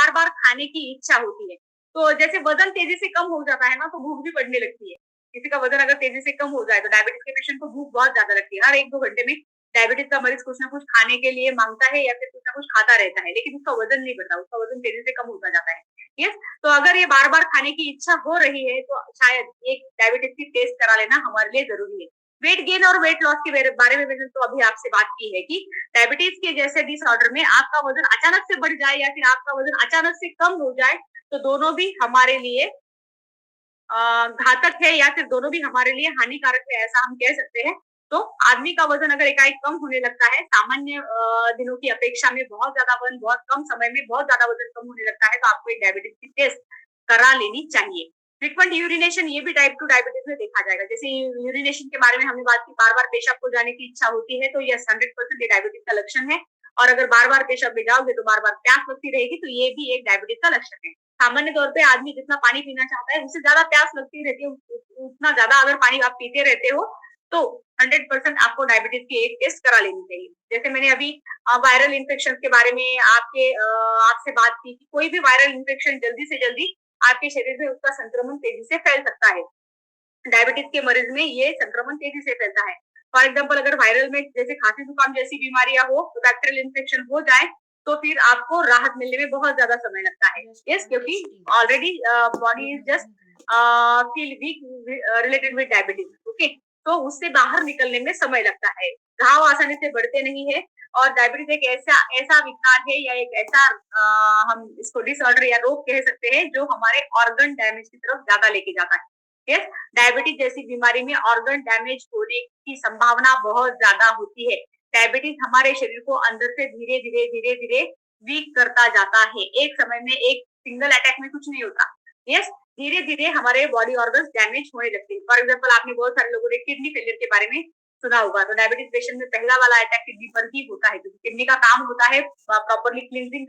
बार बार खाने की इच्छा होती है। तो जैसे वजन तेजी से कम हो जाता है ना, तो भूख भी बढ़ने लगती है। किसी का वजन अगर तेजी से कम हो जाए तो डायबिटीज के पेशेंट को भूख बहुत ज्यादा लगती है, हर 1-2 घंटे में डायबिटीज का मरीज कुछ ना कुछ खाने के लिए मांगता है या फिर कुछ ना कुछ खाता रहता है, लेकिन उसका वजन नहीं बढ़ता, उसका वजन तेजी से कम होता जाता है। यस, तो अगर ये बार बार खाने की इच्छा हो रही है तो शायद एक डायबिटीज की टेस्ट करा लेना हमारे लिए जरूरी है। वेट गेन और वेट लॉस के बारे में मैंने तो अभी आपसे बात की है कि डायबिटीज के जैसे डिसऑर्डर में आपका वजन अचानक से बढ़ जाए या फिर आपका वजन अचानक से कम हो जाए, तो दोनों भी हमारे लिए घातक है या फिर दोनों भी हमारे लिए हानिकारक है, ऐसा हम कह सकते हैं। तो आदमी का वजन अगर एकाएक कम होने लगता है, सामान्य दिनों की अपेक्षा में बहुत ज्यादा वजन बहुत कम समय में बहुत ज्यादा वजन कम होने लगता है, तो आपको एक डायबिटीज की टेस्ट करा लेनी चाहिए। फ्रीक्वेंट यूरिनेशन ये भी टाइप 2 डायबिटीज में देखा जाएगा। जैसे यूरिनेशन के बारे में हमने बात की, बार-बार पेशाब को जाने की इच्छा होती है, तो यस 100% ये डायबिटीज का लक्षण है। और अगर बार-बार पेशाब में जाओगे तो बार-बार प्यास लगती रहेगी, तो ये भी एक डायबिटीज का लक्षण है। सामान्य तौर पे आदमी जितना पानी पीना चाहता है, उससे ज़्यादा प्यास लगती रहती है, उतना ज़्यादा अगर पानी आप पीते रहते हो, तो 100% आपको डायबिटीज़ की एक टेस्ट करा लेनी चाहिए। जैसे मैंने अभी वायरल इन्फेक्शन के बारे में आपसे बात की कि कोई भी वायरल इन्फेक्शन जल्दी से जल्दी आपके शरीर में उसका संक्रमण तेज़ी से फैल सकता है। डायबिटीज के मरीज में ये संक्रमण तेजी से फैलता है। फॉर एग्जाम्पल अगर वायरल में जैसे खांसी जुकाम जैसी बीमारियां हो, तो बैक्टीरियल इन्फेक्शन हो जाए, तो फिर आपको राहत मिलने में बहुत ज्यादा समय लगता है। यस, क्योंकि already body is just feel weak related with diabetes. Okay, तो उससे बाहर निकलने में समय लगता है। घाव आसानी से बढ़ते नहीं है, और डायबिटीज एक ऐसा ऐसा विकार है या एक ऐसा हम इसको डिसऑर्डर या रोग कह सकते हैं जो हमारे ऑर्गन डैमेज की तरफ ज्यादा लेके जाता है। यस, डायबिटीज जैसी बीमारी में ऑर्गन डैमेज होने की संभावना बहुत ज्यादा होती है। डायबिटीज हमारे शरीर को अंदर से धीरे धीरे धीरे धीरे वीक करता जाता है। एक समय में एक सिंगल अटैक में कुछ नहीं होता। यस, धीरे धीरे हमारे बॉडी ऑर्गन्स डैमेज होने लगते हैं। फॉर एग्जाम्पल आपने बहुत सारे लोगों ने किडनी फेलियर के बारे में सुना होगा, तो डायबिटीज पेशेंट में पहला वाला अटैक किडनी पर ही होता है, क्योंकि किडनी का काम होता है प्रॉपरली क्लींजिंग